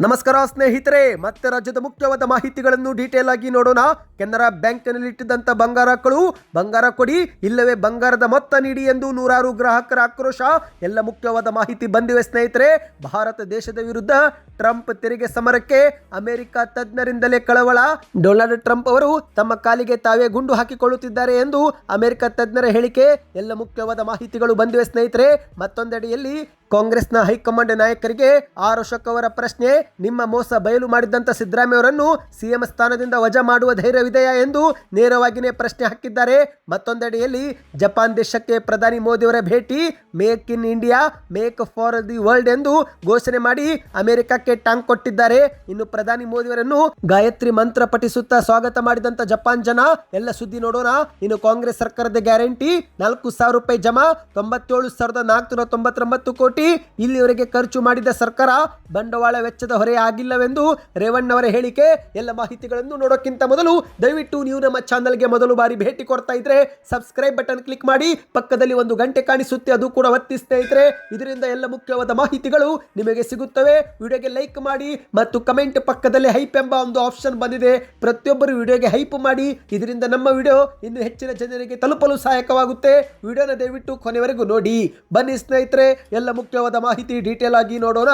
ನಮಸ್ಕಾರ ಸ್ನೇಹಿತರೆ, ಮತ್ತೆ ರಾಜ್ಯದ ಮುಖ್ಯವಾದ ಮಾಹಿತಿಗಳನ್ನು ಡೀಟೇಲ್ ಆಗಿ ನೋಡೋಣ. ಕೆನರಾ ಬ್ಯಾಂಕ್ನಲ್ಲಿ ಇಟ್ಟಿದ್ದಂಥ ಬಂಗಾರ ಕೊಡಿ ಇಲ್ಲವೇ ಬಂಗಾರದ ಮೊತ್ತ ನೀಡಿ ಎಂದು ನೂರಾರು ಗ್ರಾಹಕರ ಆಕ್ರೋಶ. ಎಲ್ಲ ಮುಖ್ಯವಾದ ಮಾಹಿತಿ ಬಂದಿವೆ ಸ್ನೇಹಿತರೆ. ಭಾರತ ದೇಶದ ವಿರುದ್ಧ ಟ್ರಂಪ್ ತೆರಿಗೆ ಸಮರಕ್ಕೆ ಅಮೆರಿಕ ತಜ್ಞರಿಂದಲೇ ಕಳವಳ. ಡೊನಾಲ್ಡ್ ಟ್ರಂಪ್ ಅವರು ತಮ್ಮ ಕಾಲಿಗೆ ತಾವೇ ಗುಂಡು ಹಾಕಿಕೊಳ್ಳುತ್ತಿದ್ದಾರೆ ಎಂದು ಅಮೆರಿಕ ತಜ್ಞರ ಹೇಳಿಕೆ. ಎಲ್ಲ ಮುಖ್ಯವಾದ ಮಾಹಿತಿಗಳು ಬಂದಿವೆ ಸ್ನೇಹಿತರೆ. ಮತ್ತೊಂದೆಡೆಯಲ್ಲಿ ಕಾಂಗ್ರೆಸ್ನ ಹೈಕಮಾಂಡ್ ನಾಯಕರಿಗೆ ಆರ್ ಅಶೋಕ್ ಅವರ ಪ್ರಶ್ನೆ. ನಿಮ್ಮ ಮೋಸ ಬಯಲು ಮಾಡಿದಂಥ ಸಿದ್ದರಾಮಯ್ಯ ಅವರನ್ನು ಸಿಎಂ ಸ್ಥಾನದಿಂದ ವಜಾ ಮಾಡುವ ಧೈರ್ಯವಿದೆಯಾ ಎಂದು ನೇರವಾಗಿಯೇ ಪ್ರಶ್ನೆ ಹಾಕಿದ್ದಾರೆ. ಮತ್ತೊಂದೆಡೆಯಲ್ಲಿ ಜಪಾನ್ ದೇಶಕ್ಕೆ ಪ್ರಧಾನಿ ಮೋದಿ ಅವರ ಭೇಟಿ. Make in India, make for the world ಎಂದು ಘೋಷಣೆ ಮಾಡಿ ಅಮೆರಿಕಕ್ಕೆ ಟಾಂಗ್ ಕೊಟ್ಟಿದ್ದಾರೆ. ಇನ್ನು ಪ್ರಧಾನಿ ಮೋದಿ ಅವರನ್ನು ಗಾಯತ್ರಿ ಮಂತ್ರ ಪಠಿಸುತ್ತಾ ಸ್ವಾಗತ ಮಾಡಿದಂತ ಜಪಾನ್ ಜನ. ಎಲ್ಲ ಸುದ್ದಿ ನೋಡೋಣ. ಇನ್ನು ಕಾಂಗ್ರೆಸ್ ಸರ್ಕಾರದ ಗ್ಯಾರಂಟಿ 4,000 ರೂಪಾಯಿ ಜಮಾ, 97,499 ಕೋಟಿ ಇಲ್ಲಿವರೆಗೆ ಖರ್ಚು ಮಾಡಿದ ಸರ್ಕಾರ ಬಂಡವಾಳ ವೆಚ್ಚದ ಹೊರೆ ಆಗಿಲ್ಲವೆಂದು ರೇವಣ್ಣವರ ಹೇಳಿಕೆ. ಎಲ್ಲ ಮಾಹಿತಿಗಳನ್ನು ನೋಡೋಕ್ಕಿಂತ ಮೊದಲು ದಯವಿಟ್ಟು ನೀವು ನಮ್ಮ ಚಾನಲ್ಗೆ ಮೊದಲು ಬಾರಿ ಭೇಟಿ ಕೊಡ್ತಾ ಇದ್ರೆ ಸಬ್ಸ್ಕ್ರೈಬ್ ಬಟನ್ ಕ್ಲಿಕ್ ಮಾಡಿ, ಪಕ್ಕದಲ್ಲಿ ಒಂದು ಗಂಟೆ ಕಾಣಿಸುತ್ತೆ ಅದು ಕೂಡ ಒತ್ತಿ ಸ್ನೇಹಿತರೆ. ಇದರಿಂದ ಎಲ್ಲ ಮುಖ್ಯವಾದ ಮಾಹಿತಿಗಳು ನಿಮಗೆ ಸಿಗುತ್ತವೆ. ವಿಡಿಯೋಗೆ ಲೈಕ್ ಮಾಡಿ ಮತ್ತು ಕಮೆಂಟ್ ಪಕ್ಕದಲ್ಲಿ ಹೈಪ್ ಎಂಬ ಒಂದು ಆಪ್ಷನ್ ಬಂದಿದೆ. ಪ್ರತಿಯೊಬ್ಬರು ವಿಡಿಯೋಗೆ ಹೈಪ್ ಮಾಡಿ. ಇದರಿಂದ ನಮ್ಮ ವಿಡಿಯೋ ಇನ್ನು ಹೆಚ್ಚಿನ ಜನರಿಗೆ ತಲುಪಲು ಸಹಾಯಕವಾಗುತ್ತೆ. ವಿಡಿಯೋನ ದಯವಿಟ್ಟು ಕೊನೆವರೆಗೂ ನೋಡಿ. ಬನ್ನಿ ಸ್ನೇಹಿತರೆ, ಎಲ್ಲ ಮುಖ್ಯವಾದ ಮಾಹಿತಿ ಡೀಟೇಲ್ ಆಗಿ ನೋಡೋಣ.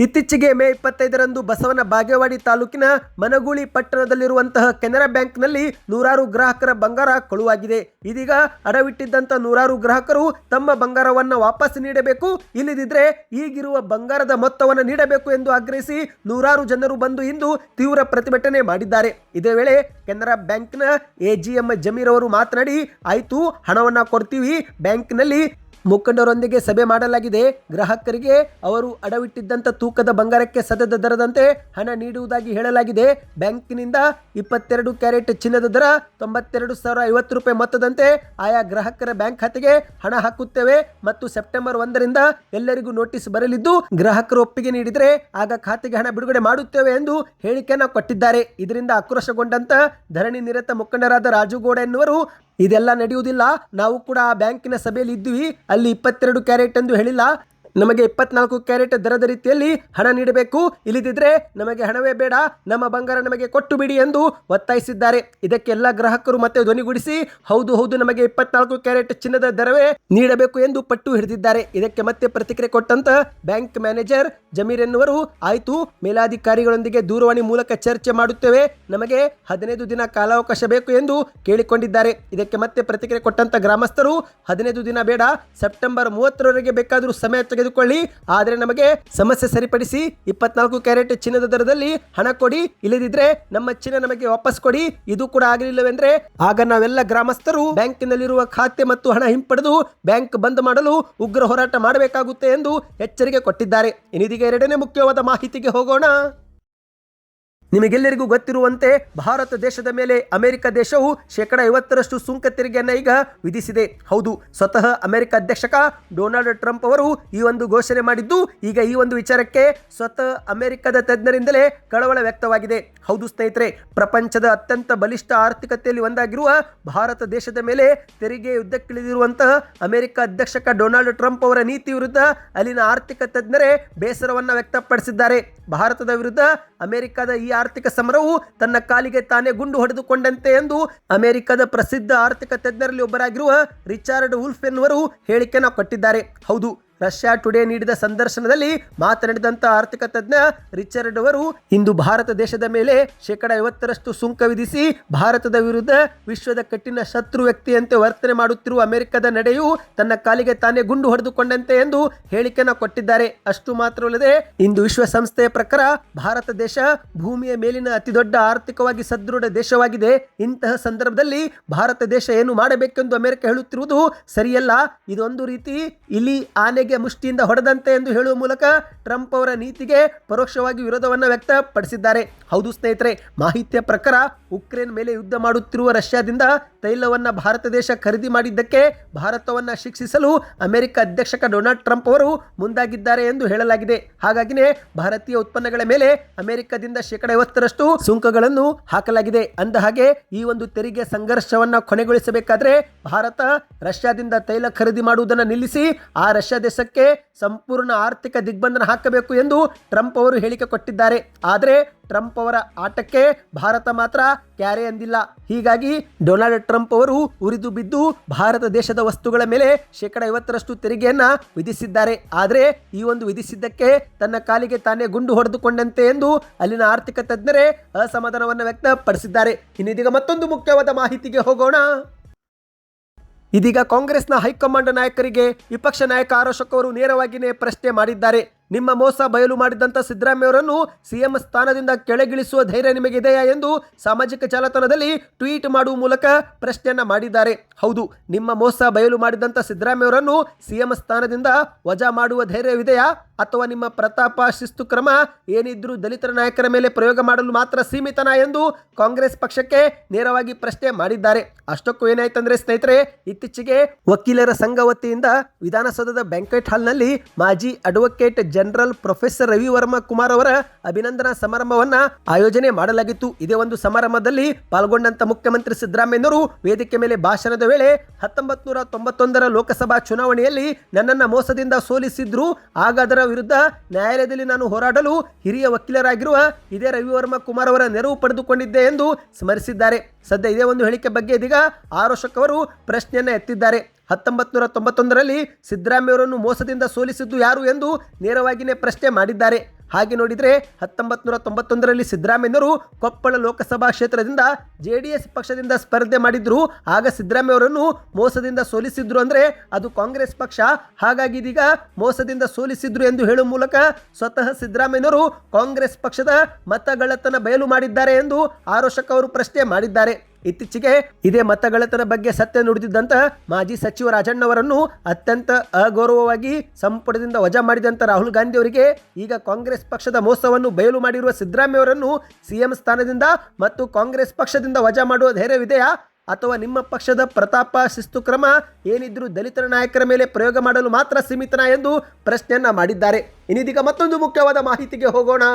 ಇತ್ತೀಚೆಗೆ ಮೇ 25ರಂದು ಬಸವನ ಬಾಗೇವಾಡಿ ತಾಲೂಕಿನ ಮನಗೂಳಿ ಪಟ್ಟಣದಲ್ಲಿರುವಂತಹ ಕೆನರಾ ಬ್ಯಾಂಕ್ನಲ್ಲಿ ನೂರಾರು ಗ್ರಾಹಕರ ಬಂಗಾರ ಕಳುವಾಗಿದೆ. ಇದೀಗ ಅಡವಿಟ್ಟಿದ್ದಂಥ ನೂರಾರು ಗ್ರಾಹಕರು ತಮ್ಮ ಬಂಗಾರವನ್ನು ವಾಪಸ್ ನೀಡಬೇಕು, ಇಲ್ಲದಿದ್ದರೆ ಈಗಿರುವ ಬಂಗಾರದ ಮೊತ್ತವನ್ನು ನೀಡಬೇಕು ಎಂದು ಆಗ್ರಹಿಸಿ ನೂರಾರು ಜನರು ಬಂದು ಇಂದು ತೀವ್ರ ಪ್ರತಿಭಟನೆ ಮಾಡಿದ್ದಾರೆ. ಇದೇ ವೇಳೆ ಕೆನರಾ ಬ್ಯಾಂಕ್ನ ಎಜಿಎಂ ಜಮೀರ್ ಅವರು ಮಾತನಾಡಿ, ಆಯಿತು ಹಣವನ್ನು ಕೊಡ್ತೀವಿ, ಬ್ಯಾಂಕ್ನಲ್ಲಿ ಮುಖಂಡರೊಂದಿಗೆ ಸಭೆ ಮಾಡಲಾಗಿದೆ. ಗ್ರಾಹಕರಿಗೆ ಅವರು ಅಡವಿಟ್ಟಿದ್ದಂಥ ತೂಕದ ಬಂಗಾರಕ್ಕೆ ಸದ್ಯದ ದರದಂತೆ ಹಣ ನೀಡುವುದಾಗಿ ಹೇಳಲಾಗಿದೆ. ಬ್ಯಾಂಕಿನಿಂದ 22 ಕ್ಯಾರೆಟ್ ಚಿನ್ನದ ದರ 92,050 ರೂಪಾಯಿ ಮೊತ್ತದಂತೆ ಆಯಾ ಗ್ರಾಹಕರ ಬ್ಯಾಂಕ್ ಖಾತೆಗೆ ಹಣ ಹಾಕುತ್ತೇವೆ ಮತ್ತು ಸೆಪ್ಟೆಂಬರ್ 1ರಿಂದ ಎಲ್ಲರಿಗೂ ನೋಟಿಸ್ ಬರಲಿದ್ದು ಗ್ರಾಹಕರು ಒಪ್ಪಿಗೆ ನೀಡಿದರೆ ಆಗ ಖಾತೆಗೆ ಹಣ ಬಿಡುಗಡೆ ಮಾಡುತ್ತೇವೆ ಎಂದು ಹೇಳಿಕೆಯನ್ನು ಕೊಟ್ಟಿದ್ದಾರೆ. ಇದರಿಂದ ಆಕ್ರೋಶಗೊಂಡಂತ ಧರಣಿ ನಿರತ ಮುಖಂಡರಾದ ರಾಜುಗೌಡ ಎನ್ನುವರು, ಇದೆಲ್ಲ ನಡೆಯುವುದಿಲ್ಲ, ನಾವು ಕೂಡ ಆ ಬ್ಯಾಂಕಿನ ಸಭೆಯಲ್ಲಿ ಇದ್ದೀವಿ, ಅಲ್ಲಿ 22 ಕ್ಯಾರೆಟ್ ಎಂದು ಹೇಳಿಲ್ಲ, ನಮಗೆ 24 ಕ್ಯಾರೆಟ್ ದರದ ರೀತಿಯಲ್ಲಿ ಹಣ ನೀಡಬೇಕು, ಇಲ್ಲದಿದ್ದರೆ ನಮಗೆ ಹಣವೇ ಬೇಡ, ನಮ್ಮ ಬಂಗಾರ ನಮಗೆ ಕೊಟ್ಟು ಬಿಡಿ ಎಂದು ಒತ್ತಾಯಿಸಿದ್ದಾರೆ. ಇದಕ್ಕೆ ಎಲ್ಲ ಗ್ರಾಹಕರು ಮತ್ತೆ ಧ್ವನಿಗೂಡಿಸಿ ಹೌದು ನಮಗೆ 24 ಕ್ಯಾರೆಟ್ ಚಿನ್ನದ ದರವೇ ನೀಡಬೇಕು ಎಂದು ಪಟ್ಟು ಹಿಡಿದಿದ್ದಾರೆ. ಇದಕ್ಕೆ ಮತ್ತೆ ಪ್ರತಿಕ್ರಿಯೆ ಕೊಟ್ಟಂತ ಬ್ಯಾಂಕ್ ಮ್ಯಾನೇಜರ್ ಜಮೀರ್ ಎನ್ನುವರು, ಆಯಿತು ಮೇಲಾಧಿಕಾರಿಗಳೊಂದಿಗೆ ದೂರವಾಣಿ ಮೂಲಕ ಚರ್ಚೆ ಮಾಡುತ್ತೇವೆ, ನಮಗೆ 15 ದಿನ ಕಾಲಾವಕಾಶ ಬೇಕು ಎಂದು ಕೇಳಿಕೊಂಡಿದ್ದಾರೆ. ಇದಕ್ಕೆ ಮತ್ತೆ ಪ್ರತಿಕ್ರಿಯೆ ಕೊಟ್ಟಂತ ಗ್ರಾಮಸ್ಥರು 15 ದಿನ ಬೇಡ, ಸೆಪ್ಟೆಂಬರ್ 30ರವರೆಗೆ ಬೇಕಾದರೂ ಸಮಯ ತೆಗೆದುಕೊಳ್ಳಿ, ಆದರೆ ನಮಗೆ ಸಮಸ್ಯೆ ಸರಿಪಡಿಸಿ 24 ಕ್ಯಾರೆಟ್ ಚಿನ್ನದ ದರದಲ್ಲಿ ಹಣ ಕೊಡಿ, ಇಲ್ಲದಿದ್ರೆ ನಮ್ಮ ಚಿನ್ನ ನಮಗೆ ವಾಪಸ್ ಕೊಡಿ. ಇದು ಕೂಡ ಆಗಲಿಲ್ಲವೆಂದ್ರೆ ಆಗ ನಾವೆಲ್ಲ ಗ್ರಾಮಸ್ಥರು ಬ್ಯಾಂಕಿನಲ್ಲಿರುವ ಖಾತೆ ಮತ್ತು ಹಣ ಹಿಂಪಡೆದು ಬ್ಯಾಂಕ್ ಬಂದ್ ಮಾಡಲು ಉಗ್ರ ಹೋರಾಟ ಮಾಡಬೇಕಾಗುತ್ತೆ ಎಂದು ಎಚ್ಚರಿಕೆ ಕೊಟ್ಟಿದ್ದಾರೆ. ಇನ್ನೀಗ ಎರಡನೇ ಮುಖ್ಯವಾದ ಮಾಹಿತಿಗೆ ಹೋಗೋಣ. ನಿಮಗೆಲ್ಲರಿಗೂ ಗೊತ್ತಿರುವಂತೆ ಭಾರತ ದೇಶದ ಮೇಲೆ ಅಮೆರಿಕ ದೇಶವು 50% ಸುಂಕ ತೆರಿಗೆಯನ್ನು ಈಗ ವಿಧಿಸಿದೆ. ಹೌದು, ಸ್ವತಃ ಅಮೆರಿಕ ಅಧ್ಯಕ್ಷ ಡೊನಾಲ್ಡ್ ಟ್ರಂಪ್ ಅವರು ಈ ಒಂದು ಘೋಷಣೆ ಮಾಡಿದ್ದು, ಈಗ ಈ ಒಂದು ವಿಚಾರಕ್ಕೆ ಸ್ವತಃ ಅಮೆರಿಕದ ತಜ್ಞರಿಂದಲೇ ಕಳವಳ ವ್ಯಕ್ತವಾಗಿದೆ. ಹೌದು ಸ್ನೇಹಿತರೆ, ಪ್ರಪಂಚದ ಅತ್ಯಂತ ಬಲಿಷ್ಠ ಆರ್ಥಿಕತೆಯಲ್ಲಿ ಒಂದಾಗಿರುವ ಭಾರತ ದೇಶದ ಮೇಲೆ ತೆರಿಗೆ ಯುದ್ಧಕ್ಕಿಳಿದಿರುವಂತಹ ಅಮೆರಿಕ ಅಧ್ಯಕ್ಷ ಡೊನಾಲ್ಡ್ ಟ್ರಂಪ್ ಅವರ ನೀತಿ ವಿರುದ್ಧ ಅಲ್ಲಿನ ಆರ್ಥಿಕ ತಜ್ಞರೇ ಬೇಸರವನ್ನು ವ್ಯಕ್ತಪಡಿಸಿದ್ದಾರೆ. ಭಾರತದ ವಿರುದ್ಧ ಅಮೆರಿಕದ ಈ ಆರ್ಥಿಕ ಸಮರವು ತನ್ನ ಕಾಲಿಗೆ ತಾನೇ ಗುಂಡು ಹೊಡೆದುಕೊಂಡಂತೆ ಎಂದು ಅಮೆರಿಕದ ಪ್ರಸಿದ್ಧ ಆರ್ಥಿಕ ತಜ್ಞರಲ್ಲಿ ಒಬ್ಬರಾಗಿರುವ ರಿಚಾರ್ಡ್ ವುಲ್ಫ್ ಎನ್ನುವರು ಹೇಳಿಕೆಯನ್ನು ಕೊಟ್ಟಿದ್ದಾರೆ. ಹೌದು, ರಷ್ಯಾ ಟುಡೇ ನೀಡಿದ ಸಂದರ್ಶನದಲ್ಲಿ ಮಾತನಾಡಿದಂಥ ಆರ್ಥಿಕ ತಜ್ಞ ರಿಚರ್ಡ್ ಅವರು, ಇಂದು ಭಾರತ ದೇಶದ ಮೇಲೆ 50% ಸುಂಕ ವಿಧಿಸಿ ಭಾರತದ ವಿರುದ್ಧ ವಿಶ್ವದ ಕಠಿಣ ಶತ್ರು ವ್ಯಕ್ತಿಯಂತೆ ವರ್ತನೆ ಮಾಡುತ್ತಿರುವ ಅಮೆರಿಕದ ನಡೆಯು ತನ್ನ ಕಾಲಿಗೆ ತಾನೇ ಗುಂಡು ಹೊಡೆದುಕೊಂಡಂತೆ ಎಂದು ಹೇಳಿಕೆಯನ್ನು ಕೊಟ್ಟಿದ್ದಾರೆ. ಅಷ್ಟು ಮಾತ್ರವಲ್ಲದೆ ಇಂದು ವಿಶ್ವಸಂಸ್ಥೆಯ ಪ್ರಕಾರ ಭಾರತ ದೇಶ ಭೂಮಿಯ ಮೇಲಿನ ಅತಿದೊಡ್ಡ ಆರ್ಥಿಕವಾಗಿ ಸದೃಢ ದೇಶವಾಗಿದೆ. ಇಂತಹ ಸಂದರ್ಭದಲ್ಲಿ ಭಾರತ ದೇಶ ಏನು ಮಾಡಬೇಕೆಂದು ಅಮೆರಿಕ ಹೇಳುತ್ತಿರುವುದು ಸರಿಯಲ್ಲ, ಇದೊಂದು ರೀತಿ ಇಲಿ ಆನೆ ಮುಷ್ಟಿಯಿಂದ ಹೊಡೆದಂತೆ ಎಂದು ಹೇಳುವ ಮೂಲಕ ಟ್ರಂಪ್ ಅವರ ನೀತಿಗೆ ಪರೋಕ್ಷವಾಗಿ ವಿರೋಧವನ್ನು ವ್ಯಕ್ತಪಡಿಸಿದ್ದಾರೆ. ಹೌದು ಸ್ನೇಹಿತರೆ, ಮಾಹಿತಿಯ ಪ್ರಕಾರ ಉಕ್ರೇನ್ ಮೇಲೆ ಯುದ್ಧ ಮಾಡುತ್ತಿರುವ ರಷ್ಯಾದಿಂದ ತೈಲವನ್ನು ಭಾರತ ದೇಶ ಖರೀದಿ ಮಾಡಿದ್ದಕ್ಕೆ ಭಾರತವನ್ನು ಶಿಕ್ಷಿಸಲು ಅಮೆರಿಕ ಅಧ್ಯಕ್ಷ ಡೊನಾಲ್ಡ್ ಟ್ರಂಪ್ ಅವರು ಮುಂದಾಗಿದ್ದಾರೆ ಎಂದು ಹೇಳಲಾಗಿದೆ. ಹಾಗಾಗಿನೇ ಭಾರತೀಯ ಉತ್ಪನ್ನಗಳ ಮೇಲೆ ಅಮೆರಿಕದಿಂದ 50% ಸುಂಕಗಳನ್ನು ಹಾಕಲಾಗಿದೆ. ಅಂದ ಹಾಗೆ ಈ ಒಂದು ತೆರಿಗೆ ಸಂಘರ್ಷವನ್ನು ಕೊನೆಗೊಳಿಸಬೇಕಾದ್ರೆ ಭಾರತ ರಷ್ಯಾದಿಂದ ತೈಲ ಖರೀದಿ ಮಾಡುವುದನ್ನು ನಿಲ್ಲಿಸಿ ಆ ರಷ್ಯಾ ದೇಶಕ್ಕೆ ಸಂಪೂರ್ಣ ಆರ್ಥಿಕ ದಿಗ್ಬಂಧನ ಹಾಕಬೇಕು ಎಂದು ಟ್ರಂಪ್ ಅವರು ಹೇಳಿಕೆ ಕೊಟ್ಟಿದ್ದಾರೆ. ಆದರೆ ಟ್ರಂಪ್ ಅವರ ಆಟಕ್ಕೆ ಭಾರತ ಮಾತ್ರ ಕ್ಯಾರೆ ಅಂದಿಲ್ಲ. ಹೀಗಾಗಿ ಡೊನಾಲ್ಡ್ ಟ್ರಂಪ್ ಅವರು ಉರಿದು ಬಿದ್ದು ಭಾರತ ದೇಶದ ವಸ್ತುಗಳ ಮೇಲೆ 50% ತೆರಿಗೆಯನ್ನ ವಿಧಿಸಿದ್ದಾರೆ. ಆದರೆ ಈ ಒಂದು ವಿಧಿಸಿದ್ದಕ್ಕೆ ತನ್ನ ಕಾಲಿಗೆ ತಾನೇ ಗುಂಡು ಹೊಡೆದುಕೊಂಡಂತೆ ಎಂದು ಅಲ್ಲಿನ ಆರ್ಥಿಕ ತಜ್ಞರೇ ಅಸಮಾಧಾನವನ್ನು ವ್ಯಕ್ತಪಡಿಸಿದ್ದಾರೆ. ಇನ್ನೀಗ ಮತ್ತೊಂದು ಮುಖ್ಯವಾದ ಮಾಹಿತಿಗೆ ಹೋಗೋಣ. ಇದೀಗ ಕಾಂಗ್ರೆಸ್ನ ಹೈಕಮಾಂಡ್ ನಾಯಕರಿಗೆ ವಿಪಕ್ಷ ನಾಯಕ ಆರೋಶಕ್ ಅವರು ನೇರವಾಗಿಯೇ ಪ್ರಶ್ನೆ ಮಾಡಿದ್ದಾರೆ. ನಿಮ್ಮ ಮೋಸ ಬಯಲು ಮಾಡಿದಂಥ ಸಿದ್ದರಾಮಯ್ಯ ಅವರನ್ನು ಸಿಎಂ ಸ್ಥಾನದಿಂದ ಕೆಳಗಿಳಿಸುವ ಧೈರ್ಯ ನಿಮಗಿದೆಯಾ ಎಂದು ಸಾಮಾಜಿಕ ಜಾಲತಾಣದಲ್ಲಿ ಟ್ವೀಟ್ ಮಾಡುವ ಮೂಲಕ ಪ್ರಶ್ನೆಯನ್ನ ಮಾಡಿದ್ದಾರೆ. ಹೌದು, ನಿಮ್ಮ ಮೋಸ ಬಯಲು ಮಾಡಿದಂಥ ಸಿದ್ದರಾಮಯ್ಯ ಅವರನ್ನು ಸಿಎಂ ಸ್ಥಾನದಿಂದ ವಜಾ ಮಾಡುವ ಧೈರ್ಯವಿದೆಯಾ ಅಥವಾ ನಿಮ್ಮ ಪ್ರತಾಪ ಶಿಸ್ತು ಕ್ರಮ ಏನಿದ್ರೂ ದಲಿತರ ನಾಯಕರ ಮೇಲೆ ಪ್ರಯೋಗ ಮಾಡಲು ಮಾತ್ರ ಸೀಮಿತನಾ ಎಂದು ಕಾಂಗ್ರೆಸ್ ಪಕ್ಷಕ್ಕೆ ನೇರವಾಗಿ ಪ್ರಶ್ನೆ ಮಾಡಿದ್ದಾರೆ. ಅಷ್ಟಕ್ಕೂ ಏನಾಯ್ತಂದ್ರೆ ಸ್ನೇಹಿತರೆ, ಇತ್ತೀಚೆಗೆ ವಕೀಲರ ಸಂಘ ವತಿಯಿಂದ ವಿಧಾನಸೌಧದ ಬ್ಯಾಂಕ್ವೆಟ್ ಹಾಲ್ನಲ್ಲಿ ಮಾಜಿ advocate general professor Ravivarma Kumar ಅವರ ಅಭಿನಂದನಾ ಸಮಾರಂಭವನ್ನ ಆಯೋಜನೆ ಮಾಡಲಾಗಿತ್ತು. ಇದೇ ಒಂದು ಸಮಾರಂಭದಲ್ಲಿ ಪಾಲ್ಗೊಂಡಂತ ಮುಖ್ಯಮಂತ್ರಿ ಸಿದ್ದರಾಮಯ್ಯನವರು ವೇದಿಕೆ ಮೇಲೆ ಭಾಷಣದ ವೇಳೆ 1991 ಲೋಕಸಭಾ ಚುನಾವಣೆಯಲ್ಲಿ ನನ್ನನ್ನು ಮೋಸದಿಂದ ಸೋಲಿಸಿದ್ರು, ಆಗ ಅದರ ವಿರುದ್ಧ ನ್ಯಾಯಾಲಯದಲ್ಲಿ ನಾನು ಹೋರಾಡಲು ಹಿರಿಯ ವಕೀಲರಾಗಿರುವ ಇದೇ ರವಿವರ್ಮ ಕುಮಾರ್ ಅವರ ನೆರವು ಪಡೆದುಕೊಂಡಿದ್ದೆ ಎಂದು ಸ್ಮರಿಸಿದ್ದಾರೆ. ಸದ್ಯ ಇದೇ ಒಂದು ಹೇಳಿಕೆ ಬಗ್ಗೆ ಇದೀಗ ಆರೋಶಕ್ ಅವರು ಪ್ರಶ್ನೆಯನ್ನ ಎತ್ತಿದ್ದಾರೆ. 1991ರಲ್ಲಿ ಸಿದ್ದರಾಮಯ್ಯವರನ್ನು ಮೋಸದಿಂದ ಸೋಲಿಸಿದ್ದು ಯಾರು ಎಂದು ನೇರವಾಗಿಯೇ ಪ್ರಶ್ನೆ ಮಾಡಿದ್ದಾರೆ. ಹಾಗೆ ನೋಡಿದರೆ 1991ರಲ್ಲಿ ಸಿದ್ದರಾಮಯ್ಯನವರು ಕೊಪ್ಪಳ ಲೋಕಸಭಾ ಕ್ಷೇತ್ರದಿಂದ JDS ಪಕ್ಷದಿಂದ ಸ್ಪರ್ಧೆ ಮಾಡಿದ್ರು. ಆಗ ಸಿದ್ದರಾಮಯ್ಯವರನ್ನು ಮೋಸದಿಂದ ಸೋಲಿಸಿದ್ರು ಅಂದರೆ ಅದು ಕಾಂಗ್ರೆಸ್ ಪಕ್ಷ. ಹಾಗಾಗಿ ಇದೀಗ ಮೋಸದಿಂದ ಸೋಲಿಸಿದ್ರು ಎಂದು ಹೇಳುವ ಮೂಲಕ ಸ್ವತಃ ಸಿದ್ದರಾಮಯ್ಯನವರು ಕಾಂಗ್ರೆಸ್ ಪಕ್ಷದ ಮತಗಳತನ ಬಯಲು ಮಾಡಿದ್ದಾರೆ ಎಂದು ಆರೋಶಕ್ ಅವರು ಪ್ರಶ್ನೆ ಮಾಡಿದ್ದಾರೆ. ಇತ್ತೀಚೆಗೆ ಇದೇ ಮತಗಳತನ ಬಗ್ಗೆ ಸತ್ಯ ನುಡಿದಿದ್ದಂತ ಮಾಜಿ ಸಚಿವ ರಾಜಣ್ಣವರನ್ನು ಅತ್ಯಂತ ಅಗೌರವವಾಗಿ ಸಂಪುಟದಿಂದ ವಜಾ ಮಾಡಿದಂತ ರಾಹುಲ್ ಗಾಂಧಿ ಅವರಿಗೆ ಈಗ ಕಾಂಗ್ರೆಸ್ ಪಕ್ಷದ ಮೋಸವನ್ನು ಬಯಲು ಮಾಡಿರುವ ಸಿದ್ದರಾಮಯ್ಯ ಅವರನ್ನು ಸಿಎಂ ಸ್ಥಾನದಿಂದ ಮತ್ತು ಕಾಂಗ್ರೆಸ್ ಪಕ್ಷದಿಂದ ವಜಾ ಮಾಡುವ ಧೈರ್ಯವಿದೆಯಾ ಅಥವಾ ನಿಮ್ಮ ಪಕ್ಷದ ಪ್ರತಾಪ ಶಿಸ್ತು ಕ್ರಮ ಏನಿದ್ರೂ ದಲಿತರ ನಾಯಕರ ಮೇಲೆ ಪ್ರಯೋಗ ಮಾಡಲು ಮಾತ್ರ ಸೀಮಿತನಾ ಎಂದು ಪ್ರಶ್ನೆಯನ್ನ ಮಾಡಿದ್ದಾರೆ. ಇನ್ನೀಗ ಮತ್ತೊಂದು ಮುಖ್ಯವಾದ ಮಾಹಿತಿಗೆ ಹೋಗೋಣ.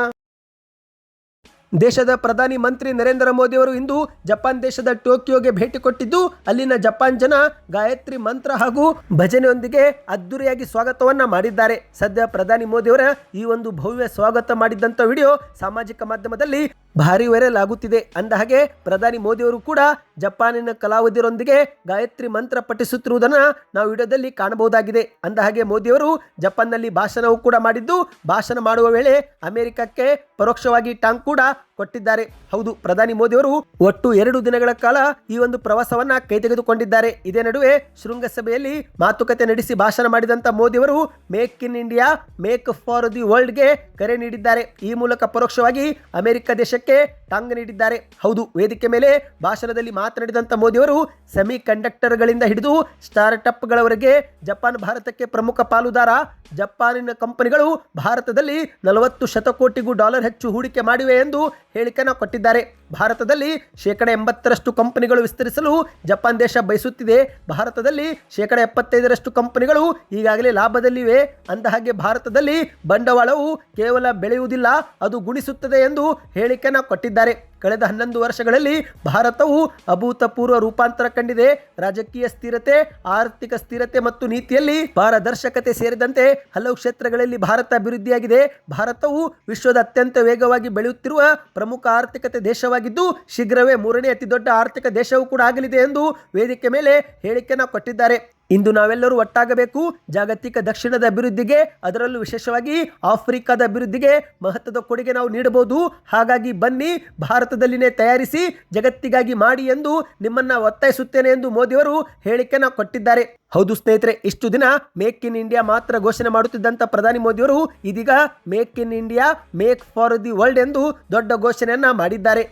ದೇಶದ ಪ್ರಧಾನಿ ಮಂತ್ರಿ ನರೇಂದ್ರ ಮೋದಿ ಅವರು ಇಂದು ಜಪಾನ್ ದೇಶದ ಟೋಕಿಯೋಗೆ ಭೇಟಿ ಕೊಟ್ಟಿದ್ದು ಅಲ್ಲಿನ ಜಪಾನ್ ಜನ ಗಾಯತ್ರಿ ಮಂತ್ರ ಹಾಗೂ ಭಜನೆಯೊಂದಿಗೆ ಅದ್ದೂರಿಯಾಗಿ ಸ್ವಾಗತವನ್ನ ಮಾಡಿದ್ದಾರೆ. ಸದ್ಯ ಪ್ರಧಾನಿ ಮೋದಿ ಅವರ ಈ ಒಂದು ಭವ್ಯ ಸ್ವಾಗತ ಮಾಡಿದಂತ ವಿಡಿಯೋ ಸಾಮಾಜಿಕ ಮಾಧ್ಯಮದಲ್ಲಿ ಭಾರಿ ವೈರಲ್ ಆಗುತ್ತಿದೆ. ಅಂದಹಾಗೆ ಪ್ರಧಾನಿ ಮೋದಿ ಅವರು ಕೂಡ ಜಪಾನಿನ ಕಲಾವಿದರೊಂದಿಗೆ ಗಾಯತ್ರಿ ಮಂತ್ರ ಪಠಿಸುತ್ತಿರುವುದನ್ನು ನಾವು ವಿಡಿಯೋದಲ್ಲಿ ಕಾಣಬಹುದಾಗಿದೆ. ಅಂದಹಾಗೆ ಮೋದಿಯವರು ಜಪಾನ್ನಲ್ಲಿ ಭಾಷಣವೂ ಕೂಡ ಮಾಡಿದ್ದು ಭಾಷಣ ಮಾಡುವ ವೇಳೆ ಅಮೆರಿಕಕ್ಕೆ ಪರೋಕ್ಷವಾಗಿ ಟಾಂಗ್ ಕೂಡ ಕೊಟ್ಟಿದ್ದಾರೆ. ಹೌದು, ಪ್ರಧಾನಿ ಮೋದಿಯವರು ಒಟ್ಟು 2 ದಿನಗಳ ಕಾಲ ಈ ಒಂದು ಪ್ರವಾಸವನ್ನ ಕೈಗೆತ್ತಿಕೊಂಡಿದ್ದಾರೆ. ಇದೇ ನಡುವೆ ಶೃಂಗಸಭೆಯಲ್ಲಿ ಮಾತುಕತೆ ನಡೆಸಿ ಭಾಷಣ ಮಾಡಿದಂತ ಮೋದಿಯವರು make in India make for the ವರ್ಲ್ಡ್ಗೆ ಕರೆ ನೀಡಿದ್ದಾರೆ. ಈ ಮೂಲಕ ಪರೋಕ್ಷವಾಗಿ ಅಮೆರಿಕ ದೇಶಕ್ಕೆ ಟಾಂಗ್ ನೀಡಿದ್ದಾರೆ. ಹೌದು, ವೇದಿಕೆ ಮೇಲೆ ಭಾಷಣದಲ್ಲಿ ಮಾತನಾಡಿದಂತ ಮೋದಿಯವರು ಸೆಮಿ ಕಂಡಕ್ಟರ್ಗಳಿಂದ ಹಿಡಿದು ಸ್ಟಾರ್ಟ್ಅಪ್ಗಳವರೆಗೆ ಜಪಾನ್ ಭಾರತಕ್ಕೆ ಪ್ರಮುಖ ಪಾಲುದಾರ. ಜಪಾನಿನ ಕಂಪನಿಗಳು ಭಾರತದಲ್ಲಿ 40 ಶತಕೋಟಿಗೂ ಡಾಲರ್ ಹೆಚ್ಚು ಹೂಡಿಕೆ ಮಾಡಿವೆ ಎಂದು ಹೇಳಿಕೆಯನ್ನು ಕೊಟ್ಟಿದ್ದಾರೆ. ಭಾರತದಲ್ಲಿ 80% ಕಂಪನಿಗಳು ವಿಸ್ತರಿಸಲು ಜಪಾನ್ ದೇಶ ಬಯಸುತ್ತಿದೆ. ಭಾರತದಲ್ಲಿ 75% ಕಂಪನಿಗಳು ಈಗಾಗಲೇ ಲಾಭದಲ್ಲಿವೆ. ಅಂದಹಾಗೆ ಭಾರತದಲ್ಲಿ ಬಂಡವಾಳವು ಕೇವಲ ಬೆಳೆಯುವುದಿಲ್ಲ, ಅದು ಗುಣಿಸುತ್ತದೆ ಎಂದು ಹೇಳಿಕೆಯನ್ನು ಕೊಟ್ಟಿದ್ದಾರೆ. ಕಳೆದ 11 ವರ್ಷಗಳಲ್ಲಿ ಭಾರತವು ಅಭೂತಪೂರ್ವ ರೂಪಾಂತರ ಕಂಡಿದೆ. ರಾಜಕೀಯ ಸ್ಥಿರತೆ, ಆರ್ಥಿಕ ಸ್ಥಿರತೆ ಮತ್ತು ನೀತಿಯಲ್ಲಿ ಪಾರದರ್ಶಕತೆ ಸೇರಿದಂತೆ ಹಲವು ಕ್ಷೇತ್ರಗಳಲ್ಲಿ ಭಾರತ ಅಭಿವೃದ್ಧಿಯಾಗಿದೆ. ಭಾರತವು ವಿಶ್ವದ ಅತ್ಯಂತ ವೇಗವಾಗಿ ಬೆಳೆಯುತ್ತಿರುವ ಪ್ರಮುಖ ಆರ್ಥಿಕತೆ ದೇಶವಾಗಿದ್ದು ಶೀಘ್ರವೇ 3ನೇ ಅತಿ ದೊಡ್ಡ ಆರ್ಥಿಕ ದೇಶವೂ ಕೂಡ ಆಗಲಿದೆ ಎಂದು ವೇದಿಕೆ ಮೇಲೆ ಹೇಳಿಕೆಯನ್ನು ಕೊಟ್ಟಿದ್ದಾರೆ. ಇಂದು ನಾವೆಲ್ಲರೂ ಒಟ್ಟಾಗಬೇಕು. ಜಾಗತಿಕ ದಕ್ಷಿಣದ ಅಭಿವೃದ್ಧಿಗೆ, ಅದರಲ್ಲೂ ವಿಶೇಷವಾಗಿ ಆಫ್ರಿಕಾದ ಅಭಿವೃದ್ಧಿಗೆ ಮಹತ್ವದ ಕೊಡುಗೆ ನಾವು ನೀಡಬಹುದು. ಹಾಗಾಗಿ ಬನ್ನಿ, ಭಾರತದಲ್ಲಿನೇ ತಯಾರಿಸಿ ಜಗತ್ತಿಗಾಗಿ ಮಾಡಿ ಎಂದು ನಿಮ್ಮನ್ನ ಒತ್ತಾಯಿಸುತ್ತೇನೆ ಎಂದು ಮೋದಿಯವರು ಹೇಳಿಕೆಯನ್ನು ಕೊಟ್ಟಿದ್ದಾರೆ. ಹೌದು ಸ್ನೇಹಿತರೆ, ಇಷ್ಟು ದಿನ ಮೇಕ್ ಇನ್ ಇಂಡಿಯಾ ಮಾತ್ರ ಘೋಷಣೆ ಮಾಡುತ್ತಿದ್ದಂಥ ಪ್ರಧಾನಿ ಮೋದಿಯವರು ಇದೀಗ make in India make for the world ಎಂದು ದೊಡ್ಡ ಘೋಷಣೆಯನ್ನ ಮಾಡಿದ್ದಾರೆ.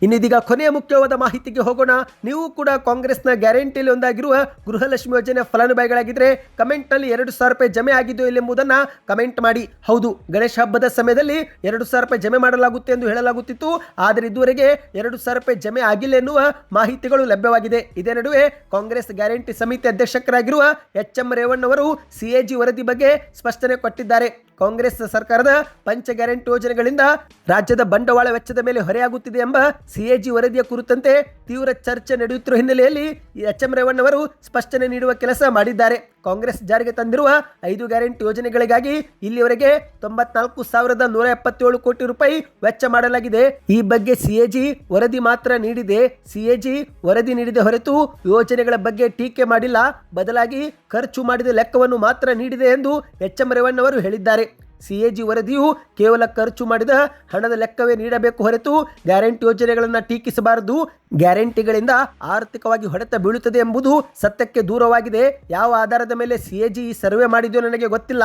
ಇನ್ನಿದೀಗ ಕೊನೆಯ ಮುಖ್ಯವಾದ ಮಾಹಿತಿಗೆ ಹೋಗೋಣ. ನೀವು ಕೂಡ ಕಾಂಗ್ರೆಸ್ನ ಗ್ಯಾರಂಟಿಯಲ್ಲಿ ಒಂದಾಗಿರುವ ಗೃಹಲಕ್ಷ್ಮಿ ಯೋಜನೆ ಫಲಾನುಭವಿಗಳಾಗಿದ್ದರೆ ಕಮೆಂಟ್ನಲ್ಲಿ 2,000 ರೂಪಾಯಿ ಜಮೆ ಆಗಿದ್ದು ಎಂಬುದನ್ನು ಕಮೆಂಟ್ ಮಾಡಿ. ಹೌದು, ಗಣೇಶ ಹಬ್ಬದ ಸಮಯದಲ್ಲಿ 2,000 ರೂಪಾಯಿ ಜಮೆ ಮಾಡಲಾಗುತ್ತೆ ಎಂದು ಹೇಳಲಾಗುತ್ತಿತ್ತು. ಆದರೆ ಇದುವರೆಗೆ 2,000 ರೂಪಾಯಿ ಜಮೆ ಆಗಿಲ್ಲ ಎನ್ನುವ ಮಾಹಿತಿಗಳು ಲಭ್ಯವಾಗಿದೆ. ಇದೇ ನಡುವೆ ಕಾಂಗ್ರೆಸ್ ಗ್ಯಾರಂಟಿ ಸಮಿತಿ ಅಧ್ಯಕ್ಷರಾಗಿರುವ HM ರೇವಣ್ಣವರು CAG ವರದಿ ಬಗ್ಗೆ ಸ್ಪಷ್ಟನೆ ಕೊಟ್ಟಿದ್ದಾರೆ. ಕಾಂಗ್ರೆಸ್ ಸರ್ಕಾರದ ಪಂಚ ಗ್ಯಾರಂಟಿ ಯೋಜನೆಗಳಿಂದ ರಾಜ್ಯದ ಬಂಡವಾಳ ವೆಚ್ಚದ ಮೇಲೆ ಹೊರೆಯಾಗುತ್ತಿದೆ ಎಂಬ CAG ವರದಿಯ ಕುರಿತಂತೆ ತೀವ್ರ ಚರ್ಚೆ ನಡೆಯುತ್ತಿರುವ ಹಿನ್ನೆಲೆಯಲ್ಲಿ HM ರೇವಣ್ಣವರು ಸ್ಪಷ್ಟನೆ ನೀಡುವ ಕೆಲಸ ಮಾಡಿದ್ದಾರೆ. ಕಾಂಗ್ರೆಸ್ ಜಾರಿಗೆ ತಂದಿರುವ 5 ಗ್ಯಾರಂಟಿ ಯೋಜನೆಗಳಿಗಾಗಿ ಇಲ್ಲಿವರೆಗೆ 94,177 ಕೋಟಿ ರೂಪಾಯಿ ವೆಚ್ಚ ಮಾಡಲಾಗಿದೆ. ಈ ಬಗ್ಗೆ ಸಿಎಜಿ ವರದಿ ಮಾತ್ರ ನೀಡಿದೆ. ಸಿಎಜಿ ವರದಿ ನೀಡಿದ ಹೊರತು ಯೋಜನೆಗಳ ಬಗ್ಗೆ ಟೀಕೆ ಮಾಡಿಲ್ಲ. ಬದಲಾಗಿ ಖರ್ಚು ಮಾಡಿದ ಲೆಕ್ಕವನ್ನು ಮಾತ್ರ ನೀಡಿದೆ ಎಂದು ಎಚ್.ಎಂ. ರೇವಣ್ಣವರು ಹೇಳಿದ್ದಾರೆ. ಸಿಎಜಿ ವರದಿಯು ಕೇವಲ ಖರ್ಚು ಮಾಡಿದ ಹಣದ ಲೆಕ್ಕವೇ ನೀಡಬೇಕು ಹೊರತು ಗ್ಯಾರಂಟಿ ಯೋಜನೆಗಳನ್ನು ಟೀಕಿಸಬಾರದು. ಗ್ಯಾರಂಟಿಗಳಿಂದ ಆರ್ಥಿಕವಾಗಿ ಹೊಡೆತ ಬೀಳುತ್ತದೆ ಎಂಬುದು ಸತ್ಯಕ್ಕೆ ದೂರವಾಗಿದೆ. ಯಾವ ಆಧಾರದ ಮೇಲೆ ಸಿಎಜಿ ಈ ಸರ್ವೆ ಮಾಡಿದೆಯೋ ನನಗೆ ಗೊತ್ತಿಲ್ಲ.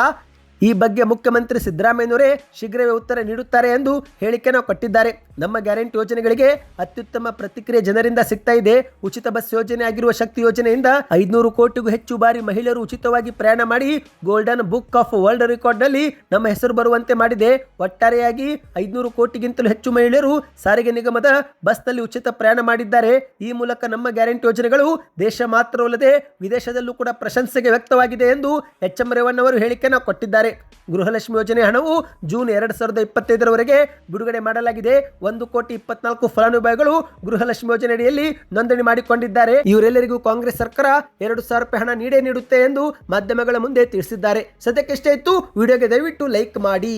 ಈ ಬಗ್ಗೆ ಮುಖ್ಯಮಂತ್ರಿ ಸಿದ್ದರಾಮಯ್ಯನವರೇ ಶೀಘ್ರವೇ ಉತ್ತರ ನೀಡುತ್ತಾರೆ ಎಂದು ಹೇಳಿಕೆಯನ್ನು ಕೊಟ್ಟಿದ್ದಾರೆ. ನಮ್ಮ ಗ್ಯಾರಂಟಿ ಯೋಜನೆಗಳಿಗೆ ಅತ್ಯುತ್ತಮ ಪ್ರತಿಕ್ರಿಯೆ ಜನರಿಂದ ಸಿಗ್ತಾ ಇದೆ. ಉಚಿತ ಬಸ್ ಯೋಜನೆ ಆಗಿರುವ ಶಕ್ತಿ ಯೋಜನೆಯಿಂದ 500 ಕೋಟಿಗೂ ಹೆಚ್ಚು ಬಾರಿ ಮಹಿಳೆಯರು ಉಚಿತವಾಗಿ ಪ್ರಯಾಣ ಮಾಡಿ golden book of world record ನಲ್ಲಿ ನಮ್ಮ ಹೆಸರು ಬರುವಂತೆ ಮಾಡಿದೆ. ಒಟ್ಟಾರೆಯಾಗಿ 500 ಕೋಟಿಗಿಂತಲೂ ಹೆಚ್ಚು ಮಹಿಳೆಯರು ಸಾರಿಗೆ ನಿಗಮದ ಬಸ್ನಲ್ಲಿ ಉಚಿತ ಪ್ರಯಾಣ ಮಾಡಿದ್ದಾರೆ. ಈ ಮೂಲಕ ನಮ್ಮ ಗ್ಯಾರಂಟಿ ಯೋಜನೆಗಳು ದೇಶ ಮಾತ್ರವಲ್ಲದೆ ವಿದೇಶದಲ್ಲೂ ಕೂಡ ಪ್ರಶಂಸೆಗೆ ವ್ಯಕ್ತವಾಗಿದೆ ಎಂದು ಎಚ್.ಎಂ. ರೇವಣ್ಣವರು ಹೇಳಿಕೆಯನ್ನು ಕೊಟ್ಟಿದ್ದಾರೆ. ಗೃಹಲಕ್ಷ್ಮಿ ಯೋಜನೆ ಹಣವು ಜೂನ್ 2025 ಬಿಡುಗಡೆ ಮಾಡಲಾಗಿದೆ. 1,24,00,000 ಫಲಾನುಭವಿಗಳು ಗೃಹಲಕ್ಷ್ಮಿ ಯೋಜನೆ ಅಡಿಯಲ್ಲಿ ನೋಂದಣಿ ಮಾಡಿಕೊಂಡಿದ್ದಾರೆ. ಇವರೆಲ್ಲರಿಗೂ ಕಾಂಗ್ರೆಸ್ ಸರ್ಕಾರ 2,000 ರೂಪಾಯಿ ಹಣ ನೀಡೇ ನೀಡುತ್ತೆ ಎಂದು ಮಾಧ್ಯಮಗಳ ಮುಂದೆ ತಿಳಿಸಿದ್ದಾರೆ. ಸದ್ಯಕ್ಕೆ ಇಷ್ಟೇ ಇತ್ತು. ವಿಡಿಯೋಗೆ ದಯವಿಟ್ಟು ಲೈಕ್ ಮಾಡಿ.